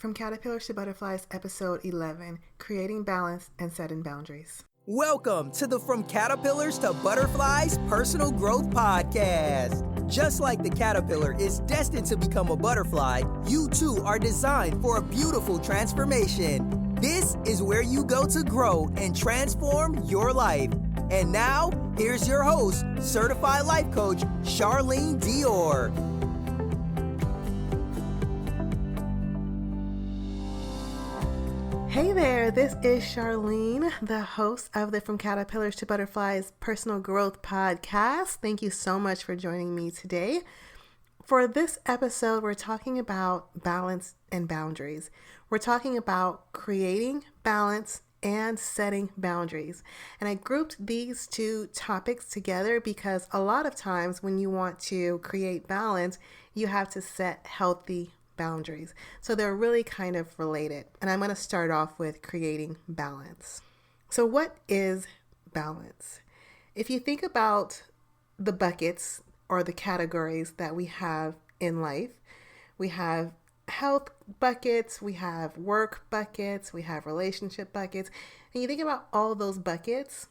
From Caterpillars to Butterflies, Episode 11, Creating Balance and Setting Boundaries. Welcome to the From Caterpillars to Butterflies Personal Growth Podcast. Just like the caterpillar is destined to become a butterfly, you too are designed for a beautiful transformation. This is where you go to grow and transform your life. And now, here's your host, Certified Life Coach, Charlene Dior. Hey there, this is Charlene, the host of the From Caterpillars to Butterflies Personal Growth Podcast. Thank you so much for joining me today. For this episode, we're talking about balance and boundaries. We're talking about creating balance and setting boundaries. And I grouped these two topics together because a lot of times when you want to create balance, you have to set healthy boundaries. So they're really kind of related. And I'm going to start off with creating balance. So what is balance? If you think about the buckets or the categories that we have in life, we have health buckets, we have work buckets, we have relationship buckets. And you think about all those buckets,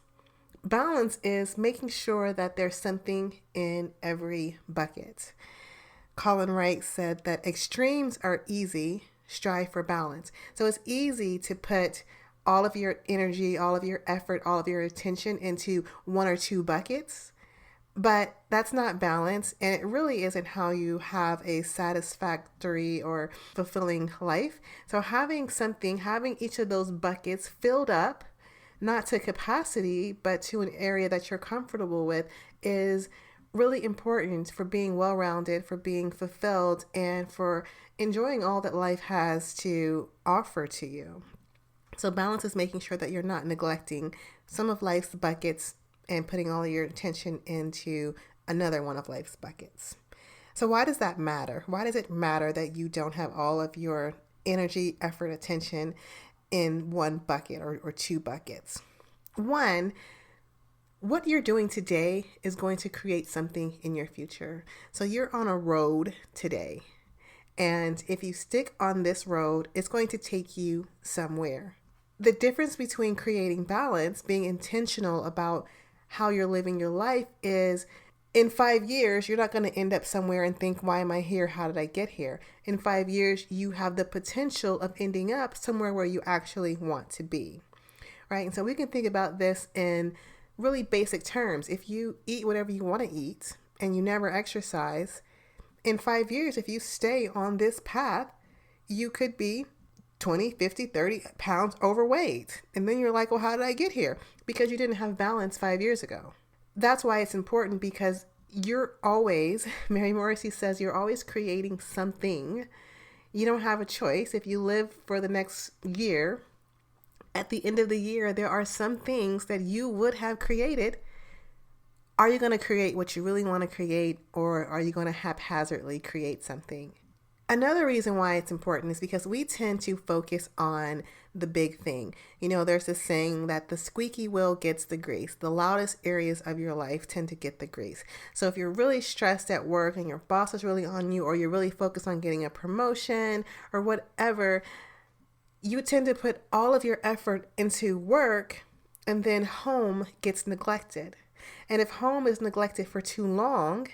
balance is making sure that there's something in every bucket. Colin Wright said that extremes are easy, strive for balance. So it's easy to put all of your energy, all of your effort, all of your attention into one or two buckets, but that's not balance. And it really isn't how you have a satisfactory or fulfilling life. So having each of those buckets filled up, not to capacity, but to an area that you're comfortable with is really important for being well-rounded, for being fulfilled, and for enjoying all that life has to offer to you. So balance is making sure that you're not neglecting some of life's buckets and putting all of your attention into another one of life's buckets. So why does that matter? Why does it matter that you don't have all of your energy, effort, attention in one bucket or two buckets? One, what you're doing today is going to create something in your future. So you're on a road today. And if you stick on this road, it's going to take you somewhere. The difference between creating balance, being intentional about how you're living your life, is in 5 years, you're not going to end up somewhere and think, why am I here? How did I get here? In 5 years, you have the potential of ending up somewhere where you actually want to be. Right? And so we can think about this in really basic terms. If you eat whatever you want to eat and you never exercise, in 5 years, if you stay on this path, you could be 20, 50, 30 pounds overweight. And then you're like, well, how did I get here? Because you didn't have balance 5 years ago. That's why it's important, because you're always, Mary Morrissey says, you're always creating something. You don't have a choice. If you live for the next year, at the end of the year, there are some things that you would have created. Are you going to create what you really want to create, or are you going to haphazardly create something? Another reason why it's important is because we tend to focus on the big thing. You know, there's this saying that the squeaky wheel gets the grease. The loudest areas of your life tend to get the grease. So if you're really stressed at work and your boss is really on you, or you're really focused on getting a promotion or whatever, you tend to put all of your effort into work, and then home gets neglected. And if home is neglected for too long,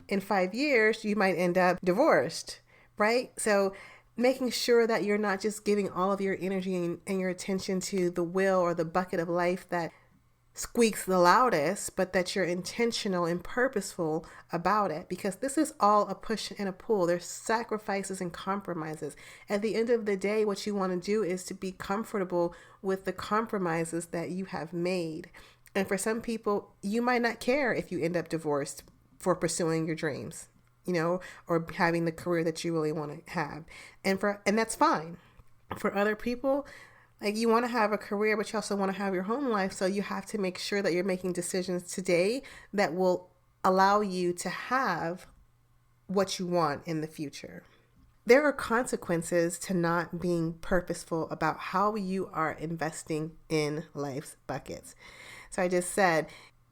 in 5 years, you might end up divorced, right? So making sure that you're not just giving all of your energy and your attention to the wheel or the bucket of life that squeaks the loudest, but that you're intentional and purposeful about it, because this is all a push and a pull. There's sacrifices and compromises. At the end of the day, what you want to do is to be comfortable with the compromises that you have made. And for some people, you might not care if you end up divorced for pursuing your dreams, you know, or having the career that you really want to have. And that's fine. For other people, like, you want to have a career, but you also want to have your home life. So you have to make sure that you're making decisions today that will allow you to have what you want in the future. There are consequences to not being purposeful about how you are investing in life's buckets. So I just said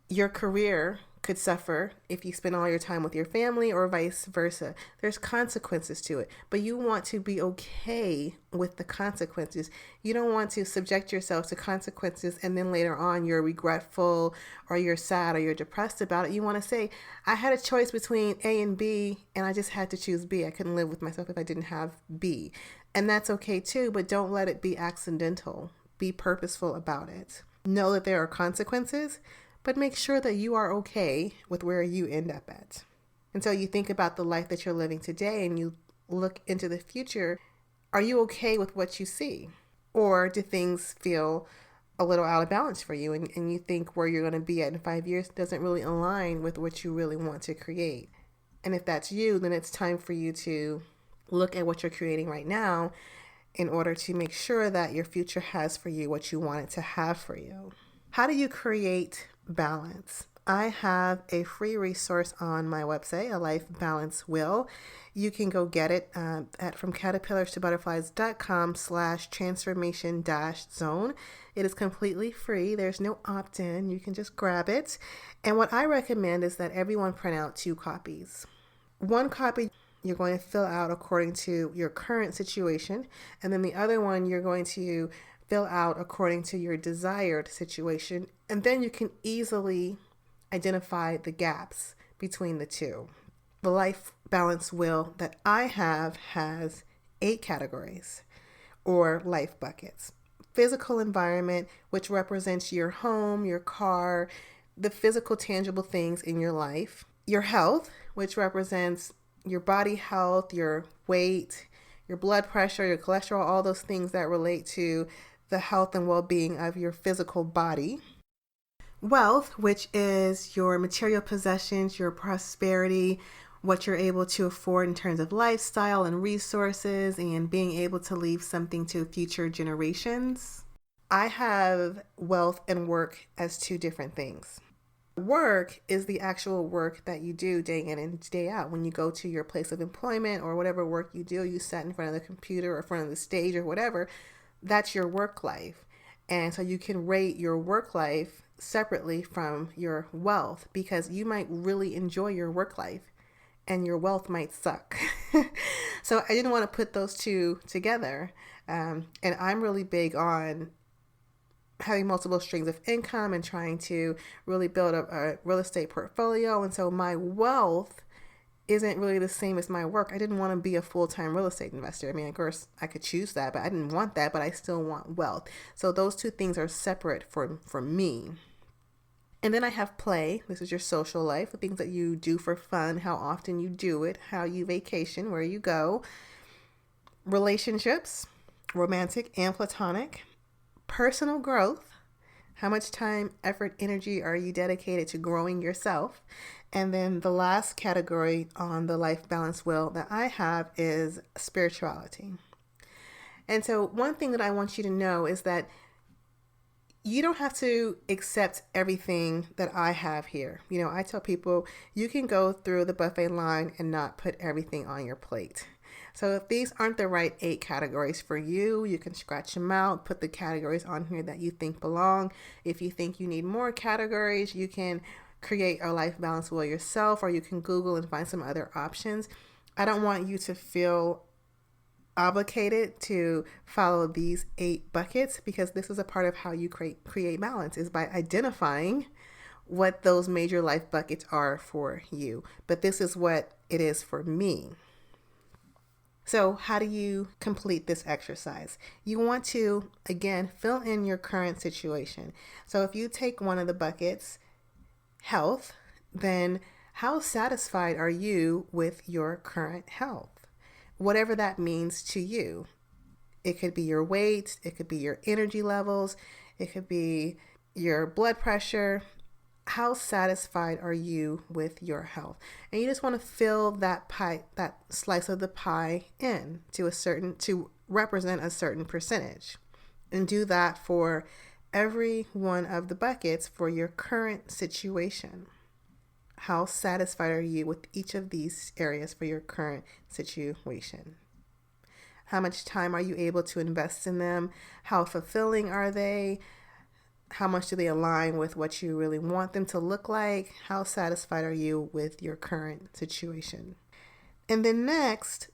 your career could suffer if you spend all your time with your family or vice versa. There's consequences to it, but you want to be okay with the consequences. You don't want to subject yourself to consequences and then later on you're regretful or you're sad or you're depressed about it. You want to say, I had a choice between A and B and I just had to choose B. I couldn't live with myself if I didn't have B. And that's okay too, but don't let it be accidental. Be purposeful about it. Know that there are consequences, but make sure that you are okay with where you end up at. And so you think about the life that you're living today and you look into the future. Are you okay with what you see? Or do things feel a little out of balance for you and you think where you're going to be at in 5 years doesn't really align with what you really want to create? And if that's you, then it's time for you to look at what you're creating right now in order to make sure that your future has for you what you want it to have for you. How do you create balance? I have a free resource on my website, A Life Balance Will. You can go get it at fromcaterpillars-to-butterflies.com/transformation-zone. It is completely free. There's no opt-in. You can just grab it. And what I recommend is that everyone print out 2 copies. One copy you're going to fill out according to your current situation, and then the other one you're going to fill out according to your desired situation, and then you can easily identify the gaps between the two. The Life Balance Wheel that I have has 8 categories or life buckets. Physical environment, which represents your home, your car, the physical tangible things in your life. Your health, which represents your body health, your weight, your blood pressure, your cholesterol, all those things that relate to the health and well-being of your physical body. Wealth, which is your material possessions, your prosperity, what you're able to afford in terms of lifestyle and resources and being able to leave something to future generations. I have wealth and work as 2 different things. Work is the actual work that you do day in and day out. When you go to your place of employment or whatever work you do, you sat in front of the computer or in front of the stage or whatever, that's your work life. And so you can rate your work life separately from your wealth because you might really enjoy your work life and your wealth might suck. So I didn't want to put those 2 together. And I'm really big on having multiple streams of income and trying to really build up a real estate portfolio. And so my wealth isn't really the same as my work. I didn't want to be a full-time real estate investor. I mean, of course, I could choose that, but I didn't want that, but I still want wealth. So those 2 things are separate for me. And then I have play. This is your social life, the things that you do for fun, how often you do it, how you vacation, where you go. Relationships, romantic and platonic. Personal growth, how much time, effort, energy are you dedicated to growing yourself? And then the last category on the Life Balance Wheel that I have is spirituality. And so one thing that I want you to know is that you don't have to accept everything that I have here. You know, I tell people you can go through the buffet line and not put everything on your plate. So if these aren't the right 8 categories for you, you can scratch them out, put the categories on here that you think belong. If you think you need more categories, you can create a life balance wheel yourself, or you can Google and find some other options. I don't want you to feel obligated to follow these 8 buckets because this is a part of how you create balance is by identifying what those major life buckets are for you. But this is what it is for me. So how do you complete this exercise? You want to, again, fill in your current situation. So if you take one of the buckets, health, then how satisfied are you with your current health? Whatever that means to you. It could be your weight, it could be your energy levels, it could be your blood pressure. How satisfied are you with your health? And you just want to fill that pie, that slice of the pie in to represent a certain percentage. And do that for every one of the buckets for your current situation. How satisfied are you with each of these areas for your current situation? How much time are you able to invest in them? How fulfilling are they? How much do they align with what you really want them to look like? How satisfied are you with your current situation? And then next,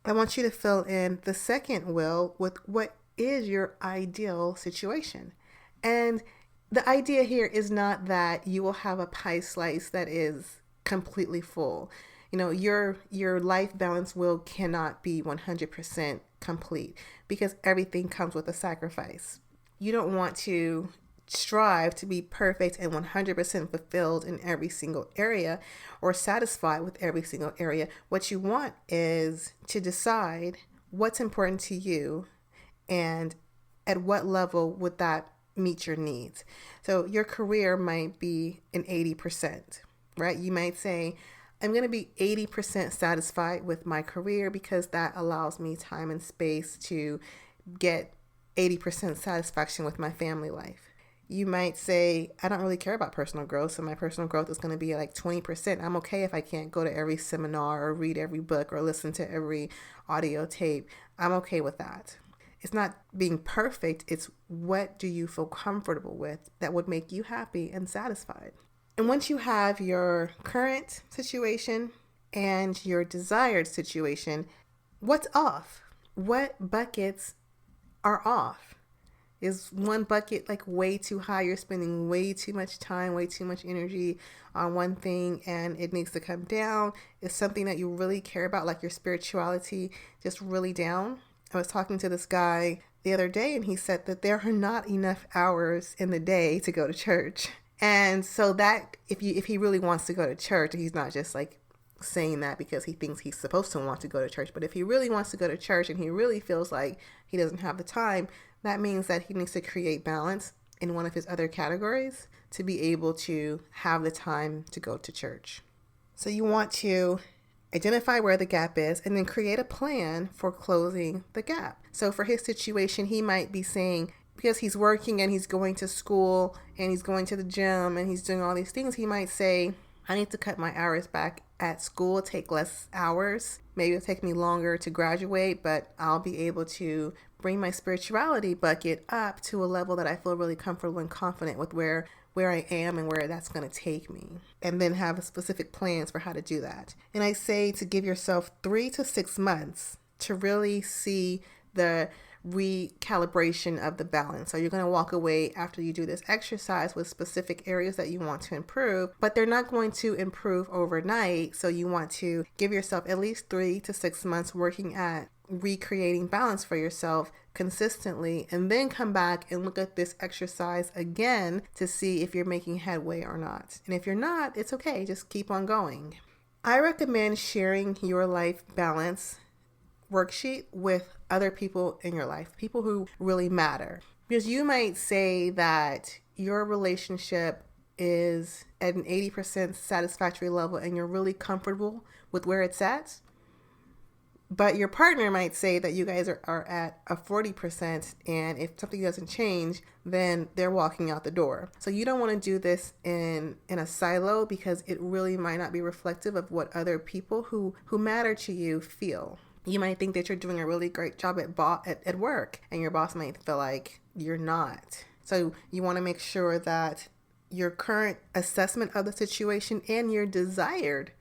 I want you to fill in the second will with what is your ideal situation. And the idea here is not that you will have a pie slice that is completely full. Your life balance will cannot be 100% complete because everything comes with a sacrifice. You don't want to strive to be perfect and 100% fulfilled in every single area or satisfied with every single area. What you want is to decide what's important to you and at what level would that meet your needs. So your career might be an 80%, right? You might say, I'm going to be 80% satisfied with my career because that allows me time and space to get 80% satisfaction with my family life. You might say, I don't really care about personal growth, so my personal growth is going to be like 20%. I'm okay if I can't go to every seminar or read every book or listen to every audio tape. I'm okay with that. It's not being perfect. It's what do you feel comfortable with that would make you happy and satisfied. And once you have your current situation and your desired situation, what's off? What buckets are off? Is one bucket like way too high? You're spending way too much time, way too much energy on one thing and it needs to come down? Is something that you really care about, like your spirituality, just really down? I was talking to this guy the other day and he said that there are not enough hours in the day to go to church. And so that if he really wants to go to church, he's not just like saying that because he thinks he's supposed to want to go to church. But if he really wants to go to church and he really feels like he doesn't have the time, that means that he needs to create balance in one of his other categories to be able to have the time to go to church. So you want to identify where the gap is and then create a plan for closing the gap. So for his situation, he might be saying, because he's working and he's going to school and he's going to the gym and he's doing all these things, he might say, I need to cut my hours back at school, take less hours. Maybe it'll take me longer to graduate, but I'll be able to bring my spirituality bucket up to a level that I feel really comfortable and confident with where I am and where that's going to take me. And then have specific plans for how to do that. And I say to give yourself 3 to 6 months to really see the recalibration of the balance. So you're going to walk away after you do this exercise with specific areas that you want to improve, but they're not going to improve overnight. So you want to give yourself at least 3 to 6 months working at recreating balance for yourself consistently, and then come back and look at this exercise again to see if you're making headway or not. And if you're not, it's okay. Just keep on going. I recommend sharing your life balance worksheet with other people in your life, people who really matter. Because you might say that your relationship is at an 80% satisfactory level and you're really comfortable with where it's at. But your partner might say that you guys are at a 40%, and if something doesn't change, then they're walking out the door. So you don't want to do this in a silo because it really might not be reflective of what other people who matter to you feel. You might think that you're doing a really great job at work, and your boss might feel like you're not. So you want to make sure that your current assessment of the situation and your desired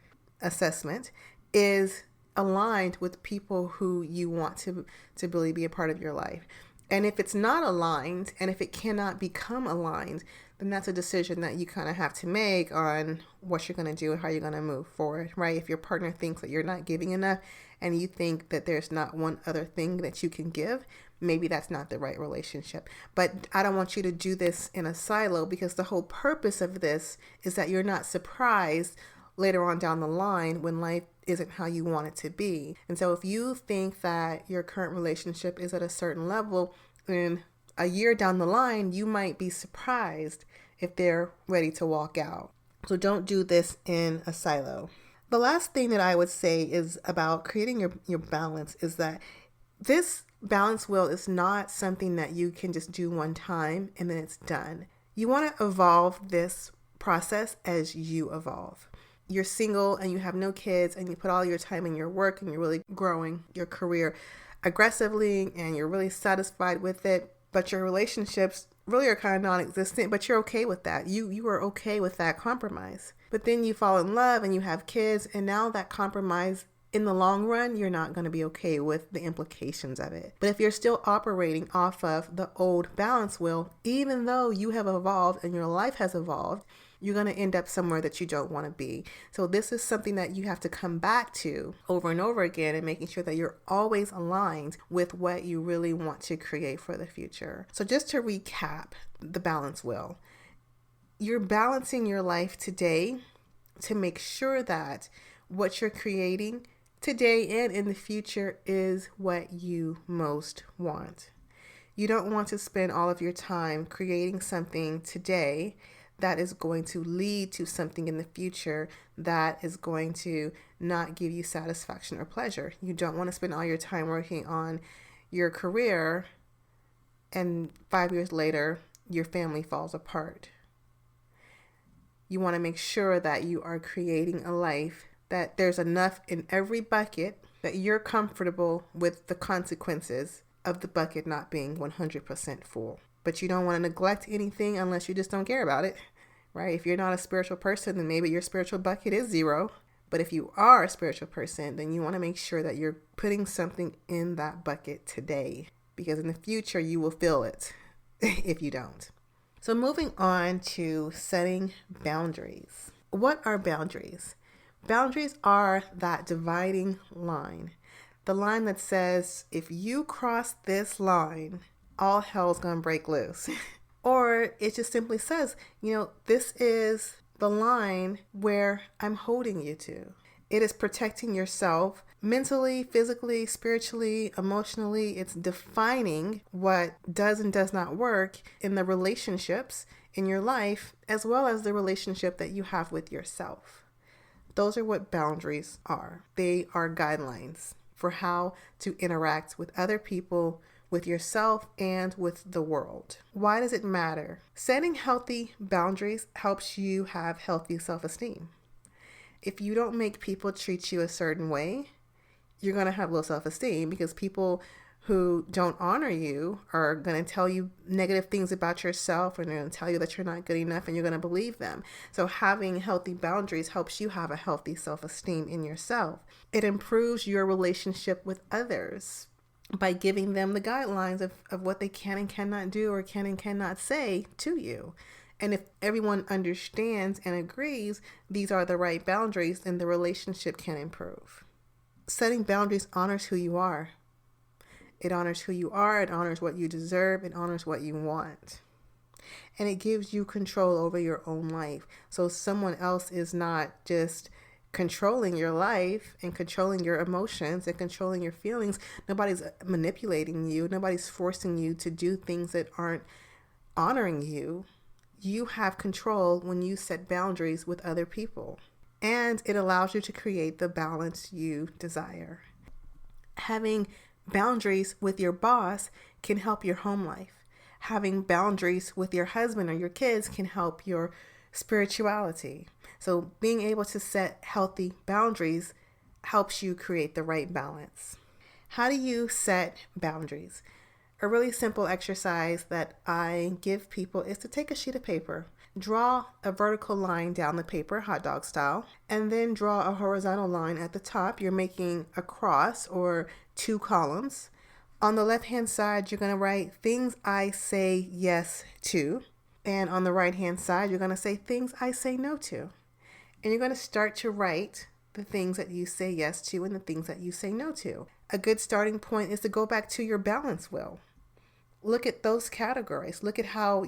assessment is aligned with people who you want to really be a part of your life. And if it's not aligned, and if it cannot become aligned, then that's a decision that you kind of have to make on what you're going to do and how you're going to move forward, right? If your partner thinks that you're not giving enough and you think that there's not one other thing that you can give, maybe that's not the right relationship. But I don't want you to do this in a silo, because the whole purpose of this is that you're not surprised later on down the line when life isn't how you want it to be. And so if you think that your current relationship is at a certain level, then a year down the line, you might be surprised if they're ready to walk out. So don't do this in a silo. The last thing that I would say is about creating your balance is that this balance wheel is not something that you can just do one time and then it's done. You want to evolve this process as you evolve. You're single and you have no kids and you put all your time in your work and you're really growing your career aggressively and you're really satisfied with it, but your relationships really are kind of non-existent, but you're okay with that. You are okay with that compromise. But then you fall in love and you have kids, and now that compromise, in the long run, you're not going to be okay with the implications of it. But if you're still operating off of the old balance wheel, even though you have evolved and your life has evolved, you're going to end up somewhere that you don't want to be. So this is something that you have to come back to over and over again, and making sure that you're always aligned with what you really want to create for the future. So just to recap the balance wheel, you're balancing your life today to make sure that what you're creating today and in the future is what you most want. You don't want to spend all of your time creating something today that is going to lead to something in the future that is going to not give you satisfaction or pleasure. You don't want to spend all your time working on your career and 5 years later, your family falls apart. You want to make sure that you are creating a life that there's enough in every bucket that you're comfortable with the consequences of the bucket not being 100% full. But you don't want to neglect anything unless you just don't care about it, right? If you're not a spiritual person, then maybe your spiritual bucket is 0. But if you are a spiritual person, then you want to make sure that you're putting something in that bucket today, because in the future you will feel it if you don't. So moving on to setting boundaries. What are boundaries? Boundaries are that dividing line. The line that says, if you cross this line, all hell's gonna break loose. Or it just simply says, this is the line where I'm holding you to. It is protecting yourself mentally, physically, spiritually, emotionally. It's defining what does and does not work in the relationships in your life, as well as the relationship that you have with yourself. Those are what boundaries are. They are guidelines for how to interact with other people, with yourself, and with the world. Why does it matter? Setting healthy boundaries helps you have healthy self-esteem. If you don't make people treat you a certain way, you're going to have low self-esteem, because people who don't honor you are going to tell you negative things about yourself, and they're going to tell you that you're not good enough, and you're going to believe them. So having healthy boundaries helps you have a healthy self-esteem in yourself. It improves your relationship with others by giving them the guidelines of what they can and cannot do, or can and cannot say to you. And if everyone understands and agrees these are the right boundaries, then the relationship can improve. Setting boundaries honors who you are. It honors who you are. It honors what you deserve. It honors what you want. And it gives you control over your own life. So someone else is not just controlling your life and controlling your emotions and controlling your feelings. Nobody's manipulating you. Nobody's forcing you to do things that aren't honoring you. You have control when you set boundaries with other people. And it allows you to create the balance you desire. Having boundaries with your boss can help your home life. Having boundaries with your husband or your kids can help your spirituality. So being able to set healthy boundaries helps you create the right balance. How do you set boundaries? A really simple exercise that I give people is to take a sheet of paper, draw a vertical line down the paper, hot dog style, and then draw a horizontal line at the top. You're making a cross or 2 columns. On the left-hand side, you're going to write things I say yes to. And on the right-hand side, you're going to say things I say no to. And you're going to start to write the things that you say yes to and the things that you say no to. A good starting point is to go back to your balance wheel. Look at those categories. Look at how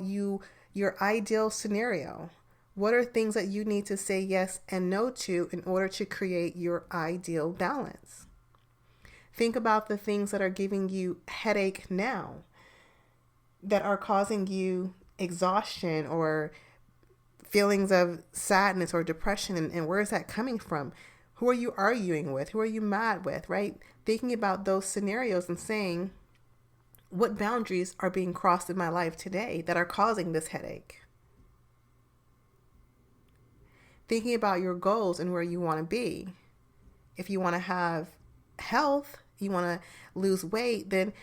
your ideal scenario. What are things that you need to say yes and no to in order to create your ideal balance? Think about the things that are giving you headache now, that are causing you exhaustion or feelings of sadness or depression, and where is that coming from? Who are you arguing with? Who are you mad with, right? Thinking about those scenarios and saying, what boundaries are being crossed in my life today that are causing this headache? Thinking about your goals and where you want to be. If you want to have health, you want to lose weight, then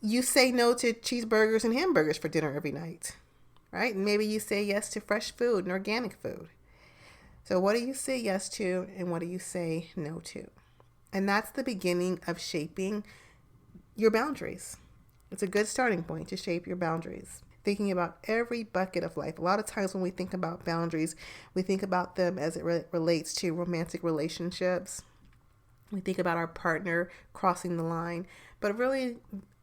You say no to cheeseburgers and hamburgers for dinner every night, right? And maybe you say yes to fresh food and organic food. So what do you say yes to and what do you say no to? And that's the beginning of shaping your boundaries. It's a good starting point to shape your boundaries. Thinking about every bucket of life. A lot of times when we think about boundaries, we think about them as it relates to romantic relationships. We think about our partner crossing the line. But really,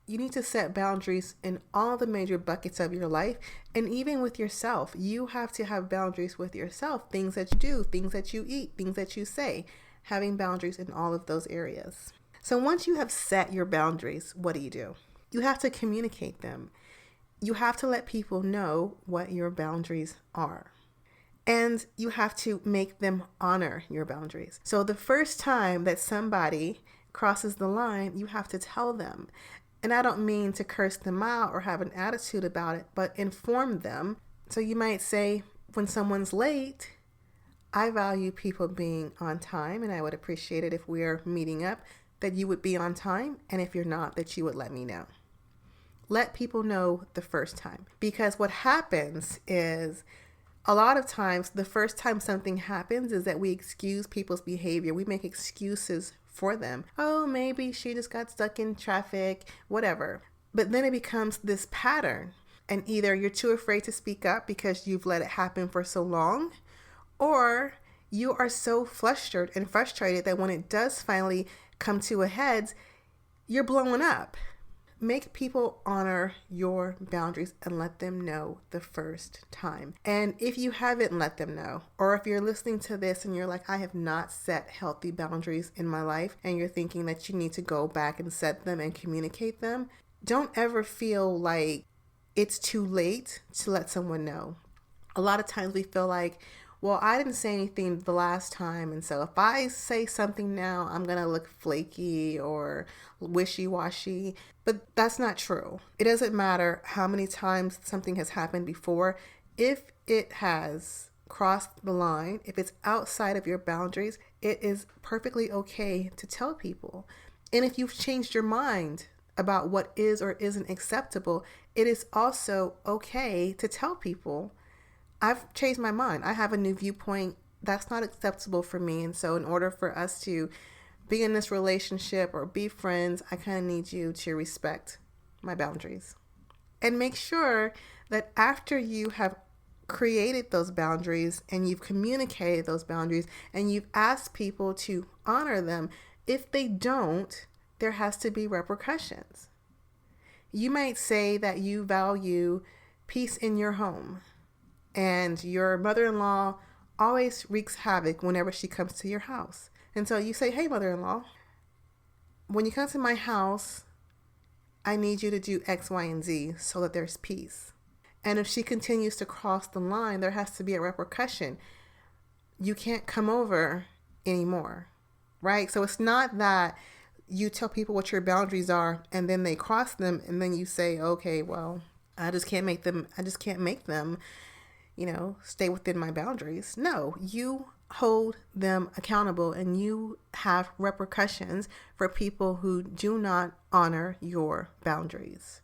you need to set boundaries in all the major buckets of your life. And even with yourself, you have to have boundaries with yourself. Things that you do, things that you eat, things that you say. Having boundaries in all of those areas. So once you have set your boundaries, what do? You have to communicate them. You have to let people know what your boundaries are. And you have to make them honor your boundaries. So the first time that somebody crosses the line, you have to tell them. And I don't mean to curse them out or have an attitude about it, but inform them. So you might say, when someone's late, I value people being on time, and I would appreciate it if we're meeting up, that you would be on time, and if you're not, that you would let me know. Let people know the first time. Because what happens is, a lot of times, the first time something happens is that we excuse people's behavior. We make excuses for them. Oh, maybe she just got stuck in traffic, whatever. But then it becomes this pattern. And either you're too afraid to speak up because you've let it happen for so long, or you are so flustered and frustrated that when it does finally come to a head, you're blowing up. Make people honor your boundaries and let them know the first time. And if you haven't let them know, or if you're listening to this and you're like, I have not set healthy boundaries in my life, and you're thinking that you need to go back and set them and communicate them, don't ever feel like it's too late to let someone know. A lot of times we feel like, well, I didn't say anything the last time, and so if I say something now, I'm going to look flaky or wishy-washy. But that's not true. It doesn't matter how many times something has happened before. If it has crossed the line, if it's outside of your boundaries, it is perfectly okay to tell people. And if you've changed your mind about what is or isn't acceptable, it is also okay to tell people, I've changed my mind. I have a new viewpoint. That's not acceptable for me. And so in order for us to be in this relationship or be friends, I kind of need you to respect my boundaries. And make sure that after you have created those boundaries and you've communicated those boundaries and you've asked people to honor them, if they don't, there has to be repercussions. You might say that you value peace in your home, and your mother-in-law always wreaks havoc whenever she comes to your house. And so you say, hey, mother-in-law, when you come to my house, I need you to do X, Y, and Z so that there's peace. And if she continues to cross the line, there has to be a repercussion. You can't come over anymore, right? So it's not that you tell people what your boundaries are and then they cross them and then you say, okay, well, I just can't make them, stay within my boundaries. No, you hold them accountable and you have repercussions for people who do not honor your boundaries.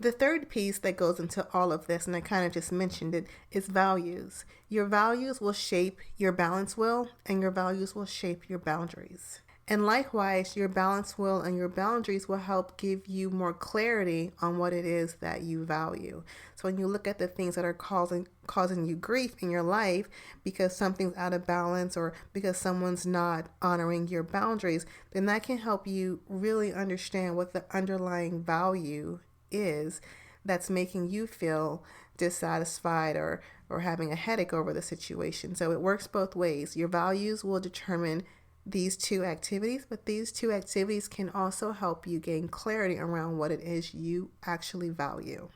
The third piece that goes into all of this, and I kind of just mentioned it, is values. Your values will shape your balance wheel, and your values will shape your boundaries. And likewise, your balance wheel and your boundaries will help give you more clarity on what it is that you value. So when you look at the things that are causing you grief in your life because something's out of balance or because someone's not honoring your boundaries, then that can help you really understand what the underlying value is that's making you feel dissatisfied or having a headache over the situation. So it works both ways. Your values will determine these two activities, but these two activities can also help you gain clarity around what it is you actually value.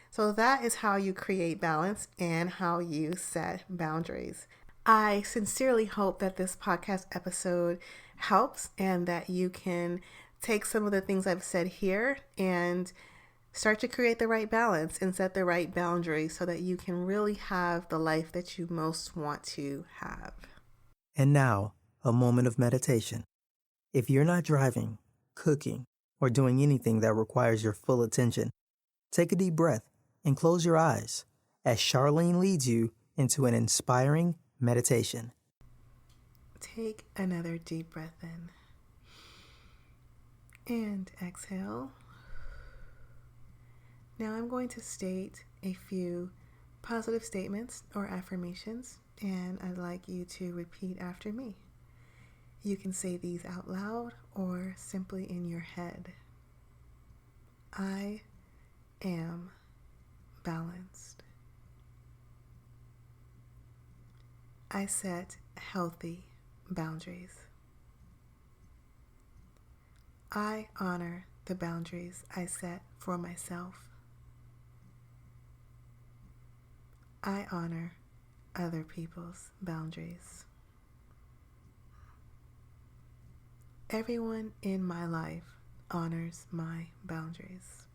So that is how you create balance and how you set boundaries. I sincerely hope that this podcast episode helps and that you can take some of the things I've said here and start to create the right balance and set the right boundaries so that you can really have the life that you most want to have. And now, a moment of meditation. If you're not driving, cooking, or doing anything that requires your full attention. Take a deep breath and close your eyes as Charlene leads you into an inspiring meditation. Take another deep breath in and exhale. Now I'm going to state a few positive statements or affirmations, and I'd like you to repeat after me. You can say these out loud or simply in your head. I am balanced. I set healthy boundaries. I honor the boundaries I set for myself. I honor other people's boundaries. Everyone in my life honors my boundaries.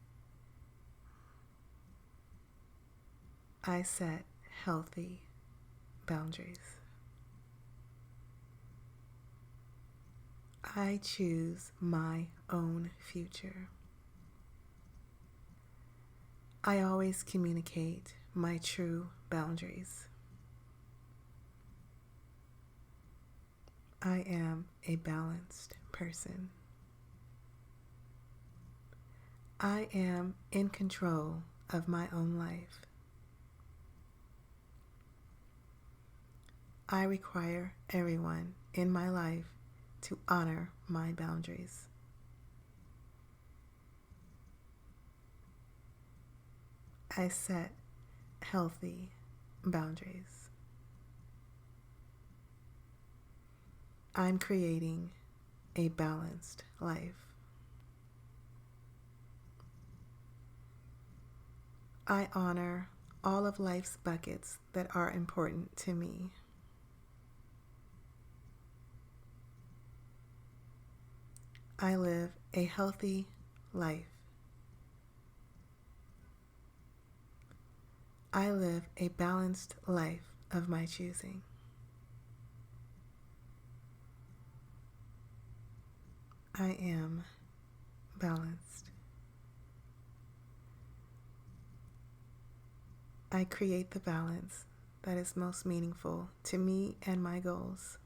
I set healthy boundaries. I choose my own future. I always communicate my true boundaries. I am a balanced person. I am in control of my own life. I require everyone in my life to honor my boundaries. I set healthy boundaries. I'm creating a balanced life. I honor all of life's buckets that are important to me. I live a healthy life. I live a balanced life of my choosing. I am balanced. I create the balance that is most meaningful to me and my goals.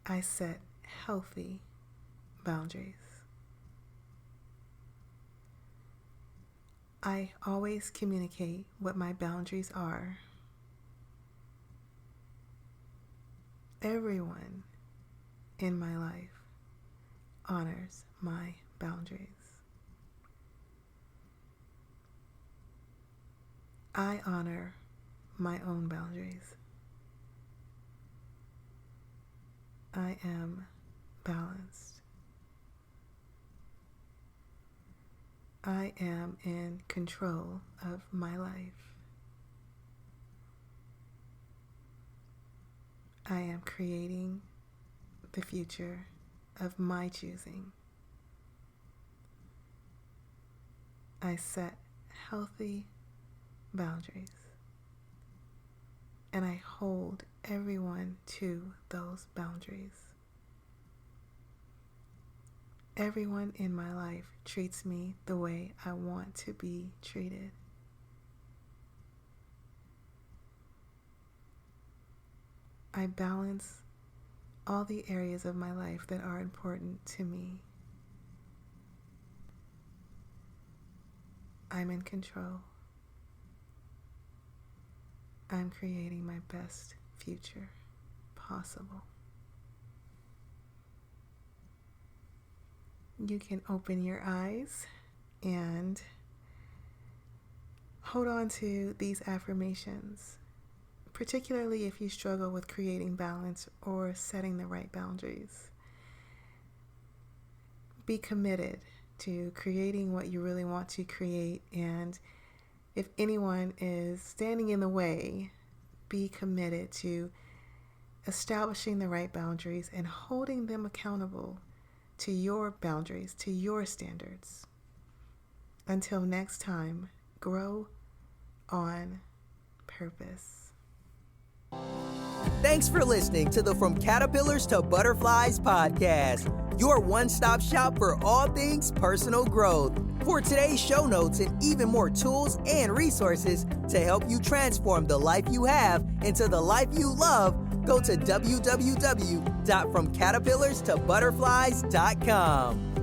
I set healthy boundaries. I always communicate what my boundaries are. Everyone in my life honors my boundaries. I honor my own boundaries. I am balanced. I am in control of my life. I am creating the future of my choosing. I set healthy boundaries, and I hold everyone to those boundaries. Everyone in my life treats me the way I want to be treated. I balance all the areas of my life that are important to me. I'm in control. I'm creating my best future possible. You can open your eyes and hold on to these affirmations, particularly if you struggle with creating balance or setting the right boundaries. Be committed to creating what you really want to create, and if anyone is standing in the way, be committed to establishing the right boundaries and holding them accountable to your boundaries, to your standards. Until next time, grow on purpose. Thanks for listening to the From Caterpillars to Butterflies podcast, your one-stop shop for all things personal growth. For today's show notes and even more tools and resources to help you transform the life you have into the life you love, go to www.fromcaterpillarstobutterflies.com.